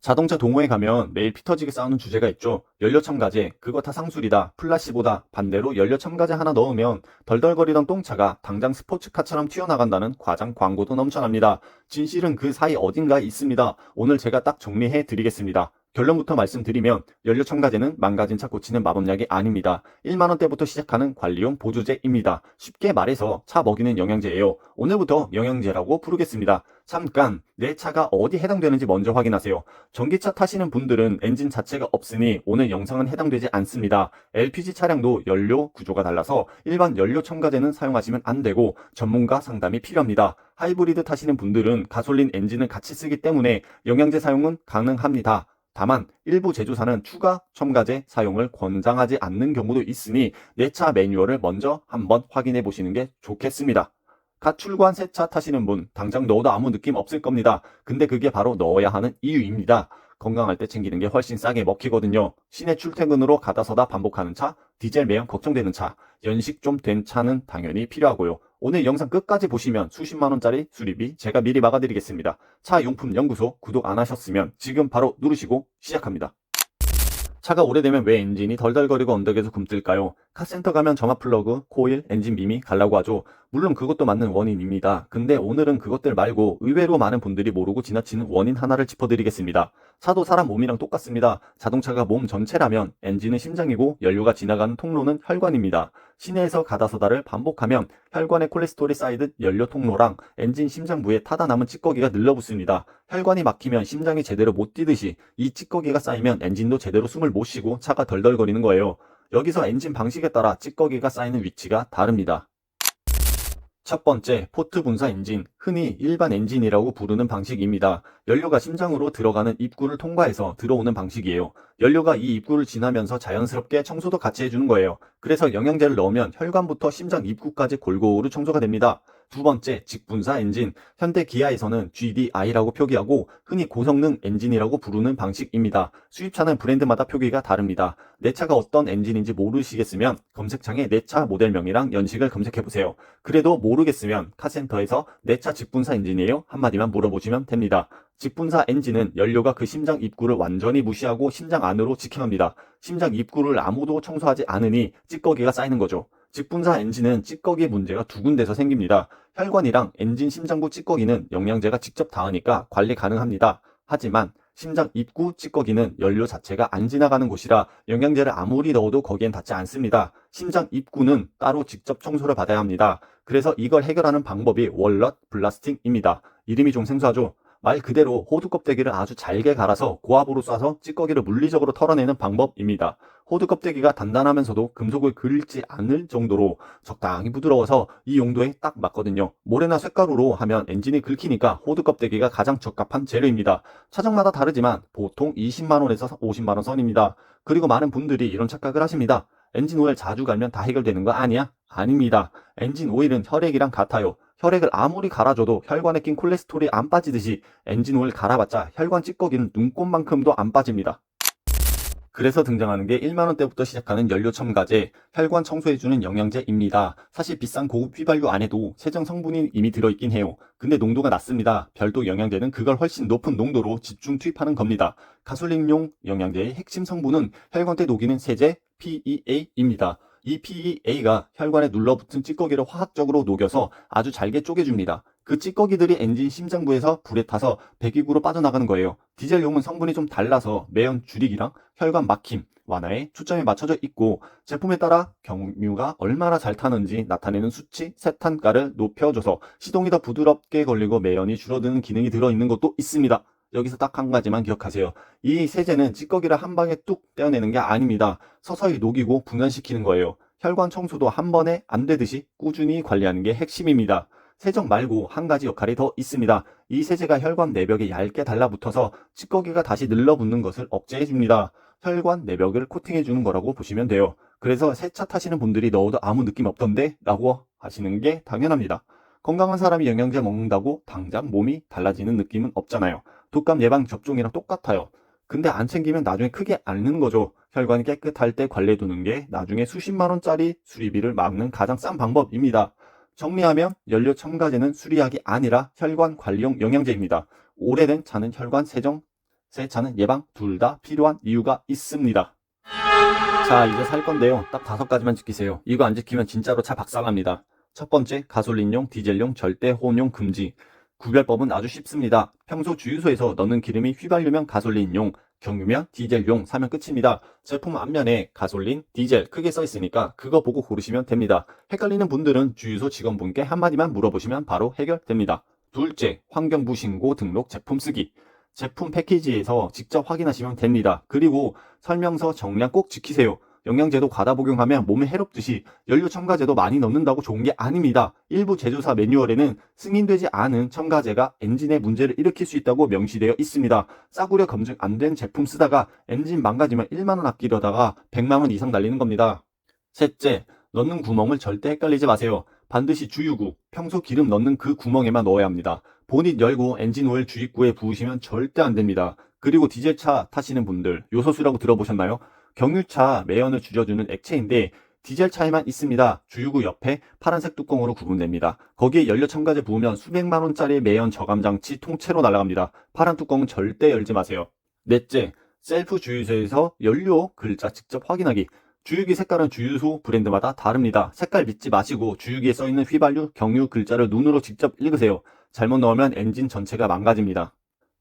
자동차 동호회 가면 매일 피 터지게 싸우는 주제가 있죠. 연료 첨가제, 그거 다 상술이다, 플라시보다. 반대로 연료 첨가제 하나 넣으면 덜덜거리던 똥차가 당장 스포츠카처럼 튀어나간다는 과장 광고도 넘쳐납니다. 진실은 그 사이 어딘가에 있습니다. 오늘 제가 딱 정리해 드리겠습니다. 결론부터 말씀드리면 연료 첨가제는 망가진 차 고치는 마법약이 아닙니다. 1만 원대부터 시작하는 관리용 보조제입니다. 쉽게 말해서 차 먹이는 영양제예요. 오늘부터 영양제라고 부르겠습니다. 잠깐 내 차가 어디 해당되는지 먼저 확인하세요. 전기차 타시는 분들은 엔진 자체가 없으니 오늘 영상은 해당되지 않습니다. LPG 차량도 연료 구조가 달라서 일반 연료 첨가제는 사용하시면 안 되고 전문가 상담이 필요합니다. 하이브리드 타시는 분들은 가솔린 엔진을 같이 쓰기 때문에 영양제 사용은 가능합니다. 다만 일부 제조사는 추가 첨가제 사용을 권장하지 않는 경우도 있으니 내 차 매뉴얼을 먼저 한번 확인해 보시는 게 좋겠습니다. 갓 출고한 새 차 타시는 분, 당장 넣어도 아무 느낌 없을 겁니다. 근데 그게 바로 넣어야 하는 이유입니다. 건강할 때 챙기는 게 훨씬 싸게 먹히거든요. 시내 출퇴근으로 가다 서다 반복하는 차, 디젤 매연 걱정되는 차, 연식 좀 된 차는 당연히 필요하고요. 오늘 영상 끝까지 보시면 수십만 원짜리 수리비 제가 미리 막아드리겠습니다. 차용품연구소 구독 안 하셨으면 지금 바로 누르시고 시작합니다. 차가 오래되면 왜 엔진이 덜덜거리고 언덕에서 굼뜰까요? 카센터 가면 점화 플러그, 코일, 엔진 밈이 갈라고 하죠. 물론 그것도 맞는 원인입니다. 근데 오늘은 그것들 말고 의외로 많은 분들이 모르고 지나치는 원인 하나를 짚어드리겠습니다. 차도 사람 몸이랑 똑같습니다. 자동차가 몸 전체라면 엔진은 심장이고 연료가 지나가는 통로는 혈관입니다. 시내에서 가다서다를 반복하면 혈관에 콜레스테롤이 쌓이듯 연료 통로랑 엔진 심장부에 타다 남은 찌꺼기가 늘러붙습니다. 혈관이 막히면 심장이 제대로 못 뛰듯이 이 찌꺼기가 쌓이면 엔진도 제대로 숨을 못 쉬고 차가 덜덜거리는 거예요. 여기서 엔진 방식에 따라 찌꺼기가 쌓이는 위치가 다릅니다. 첫 번째, 포트 분사 엔진, 흔히 일반 엔진이라고 부르는 방식입니다. 연료가 심장으로 들어가는 입구를 통과해서 들어오는 방식이에요. 연료가 이 입구를 지나면서 자연스럽게 청소도 같이 해주는 거예요. 그래서 영양제를 넣으면 혈관부터 심장 입구까지 골고루 청소가 됩니다. 두 번째, 직분사 엔진, 현대 기아에서는 GDI라고 표기하고 흔히 고성능 엔진이라고 부르는 방식입니다. 수입차는 브랜드마다 표기가 다릅니다. 내 차가 어떤 엔진인지 모르시겠으면 검색창에 내 차 모델명이랑 연식을 검색해보세요. 그래도 모르겠으면 카센터에서 내 차 직분사 엔진이에요? 한마디만 물어보시면 됩니다. 직분사 엔진은 연료가 그 심장 입구를 완전히 무시하고 심장 안으로 직행합니다. 심장 입구를 아무도 청소하지 않으니 찌꺼기가 쌓이는 거죠. 직분사 엔진은 찌꺼기 문제가 두 군데서 생깁니다. 혈관이랑 엔진 심장부 찌꺼기는 영양제가 직접 닿으니까 관리 가능합니다. 하지만 심장 입구 찌꺼기는 연료 자체가 안 지나가는 곳이라 영양제를 아무리 넣어도 거기엔 닿지 않습니다. 심장 입구는 따로 직접 청소를 받아야 합니다. 그래서 이걸 해결하는 방법이 월넛 블라스팅입니다. 이름이 좀 생소하죠? 말 그대로 호두 껍데기를 아주 잘게 갈아서 고압으로 쏴서 찌꺼기를 물리적으로 털어내는 방법입니다. 호두 껍데기가 단단하면서도 금속을 그을지 않을 정도로 적당히 부드러워서 이 용도에 딱 맞거든요. 모래나 쇳가루로 하면 엔진이 긁히니까 호두 껍데기가 가장 적합한 재료입니다. 차종마다 다르지만 보통 20만 원에서 50만 원 선입니다. 그리고 많은 분들이 이런 착각을 하십니다. 엔진 오일 자주 갈면 다 해결되는 거 아니야? 아닙니다. 엔진 오일은 혈액이랑 같아요. 혈액을 아무리 갈아줘도 혈관에 낀 콜레스테롤이 안 빠지듯이 엔진 오일 갈아봤자 혈관 찌꺼기는 눈곱만큼도 안 빠집니다. 그래서 등장하는 게 1만 원대부터 시작하는 연료 첨가제, 혈관 청소해주는 영양제입니다. 사실 비싼 고급 휘발유 안에도 세정 성분이 이미 들어있긴 해요. 근데 농도가 낮습니다. 별도 영양제는 그걸 훨씬 높은 농도로 집중 투입하는 겁니다. 가솔린용 영양제의 핵심 성분은 혈관에 녹이는 세제 PEA입니다. 이 PEA가 혈관에 눌러붙은 찌꺼기를 화학적으로 녹여서 아주 잘게 쪼개줍니다. 그 찌꺼기들이 엔진 심장부에서 불에 타서 배기구로 빠져나가는 거예요. 디젤용은 성분이 좀 달라서 매연 줄이기랑 혈관 막힘 완화에 초점이 맞춰져 있고 제품에 따라 경유가 얼마나 잘 타는지 나타내는 수치 세탄가를 높여줘서 시동이 더 부드럽게 걸리고 매연이 줄어드는 기능이 들어있는 것도 있습니다. 여기서 딱 한 가지만 기억하세요. 이 세제는 찌꺼기를 한 방에 뚝 떼어내는 게 아닙니다. 서서히 녹이고 분산시키는 거예요. 혈관 청소도 한 번에 안 되듯이 꾸준히 관리하는 게 핵심입니다. 세정 말고 한 가지 역할이 더 있습니다. 이 세제가 혈관 내벽에 얇게 달라붙어서 찌꺼기가 다시 늘러붙는 것을 억제해줍니다. 혈관 내벽을 코팅해주는 거라고 보시면 돼요. 그래서 새 차 타시는 분들이 넣어도 아무 느낌 없던데? 라고 하시는 게 당연합니다. 건강한 사람이 영양제 먹는다고 당장 몸이 달라지는 느낌은 없잖아요. 독감 예방 접종이랑 똑같아요. 근데 안 챙기면 나중에 크게 앓는 거죠. 혈관이 깨끗할 때 관리해두는 게 나중에 수십만 원짜리 수리비를 막는 가장 싼 방법입니다. 정리하면 연료 첨가제는 수리약이 아니라 혈관 관리용 영양제입니다. 오래된 차는 혈관 세정 새 차는 예방 둘 다 필요한 이유가 있습니다. 자, 이제 살 건데요. 딱 5가지만 지키세요. 이거 안 지키면 진짜로 차 박살납니다. 첫 번째, 가솔린용, 디젤용 절대 혼용 금지. 구별법은 아주 쉽습니다. 평소 주유소에서 넣는 기름이 휘발유면 가솔린용, 경유면 디젤용 사면 끝입니다. 제품 앞면에 가솔린, 디젤 크게 써 있으니까 그거 보고 고르시면 됩니다. 헷갈리는 분들은 주유소 직원분께 한마디만 물어보시면 바로 해결됩니다. 둘째, 환경부 신고 등록 제품 쓰기. 제품 패키지에서 직접 확인하시면 됩니다. 그리고 설명서 정량 꼭 지키세요. 영양제도 과다 복용하면 몸에 해롭듯이 연료 첨가제도 많이 넣는다고 좋은 게 아닙니다. 일부 제조사 매뉴얼에는 승인되지 않은 첨가제가 엔진에 문제를 일으킬 수 있다고 명시되어 있습니다. 싸구려 검증 안 된 제품 쓰다가 엔진 망가지면 1만원 아끼려다가 100만원 이상 날리는 겁니다. 셋째, 넣는 구멍을 절대 헷갈리지 마세요. 반드시 주유구, 평소 기름 넣는 그 구멍에만 넣어야 합니다. 보닛 열고 엔진 오일 주입구에 부으시면 절대 안 됩니다. 그리고 디젤차 타시는 분들, 요소수라고 들어보셨나요? 경유차 매연을 줄여주는 액체인데 디젤차에만 있습니다. 주유구 옆에 파란색 뚜껑으로 구분됩니다. 거기에 연료 첨가제 부으면 수백만 원짜리 매연 저감 장치 통째로 날아갑니다. 파란 뚜껑은 절대 열지 마세요. 넷째, 셀프 주유소에서 연료 글자 직접 확인하기. 주유기 색깔은 주유소 브랜드마다 다릅니다. 색깔 믿지 마시고 주유기에 써있는 휘발유, 경유 글자를 눈으로 직접 읽으세요. 잘못 넣으면 엔진 전체가 망가집니다.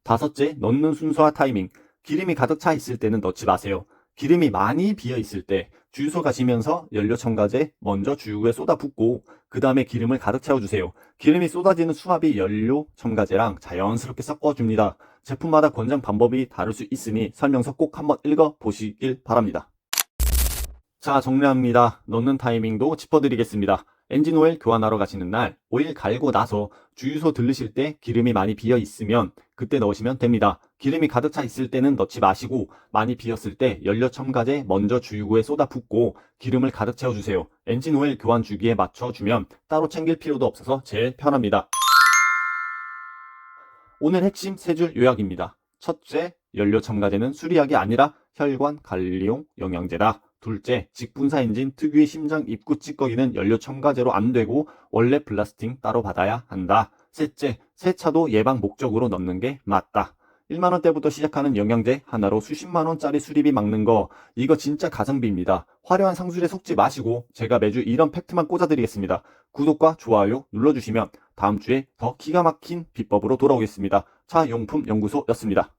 다섯째, 넣는 순서와 타이밍. 기름이 가득 차 있을 때는 넣지 마세요. 기름이 많이 비어 있을 때 주유소 가시면서 연료 첨가제 먼저 주유구에 쏟아붓고 그 다음에 기름을 가득 채워주세요. 기름이 쏟아지는 수압이 연료 첨가제랑 자연스럽게 섞어줍니다. 제품마다 권장 방법이 다를 수 있으니 설명서 꼭 한번 읽어보시길 바랍니다. 자, 정리합니다. 넣는 타이밍도 짚어드리겠습니다. 엔진 오일 교환하러 가시는 날 오일 갈고 나서 주유소 들르실 때 기름이 많이 비어 있으면 그때 넣으시면 됩니다. 기름이 가득 차 있을 때는 넣지 마시고 많이 비었을 때 연료 첨가제 먼저 주유구에 쏟아붓고 기름을 가득 채워주세요. 엔진 오일 교환 주기에 맞춰주면 따로 챙길 필요도 없어서 제일 편합니다. 오늘 핵심 3줄 요약입니다. 첫째, 연료 첨가제는 수리약이 아니라 혈관 관리용 영양제다. 둘째, 직분사 엔진 특유의 심장 입구 찌꺼기는 연료 첨가제로 안 되고 원래 블라스팅 따로 받아야 한다. 셋째, 새 차도 예방 목적으로 넣는 게 맞다. 1만원대부터 시작하는 영양제 하나로 수십만원짜리 수리비 막는 거, 이거 진짜 가성비입니다. 화려한 상술에 속지 마시고 제가 매주 이런 팩트만 꽂아드리겠습니다. 구독과 좋아요 눌러주시면 다음 주에 더 기가 막힌 비법으로 돌아오겠습니다. 차용품연구소였습니다.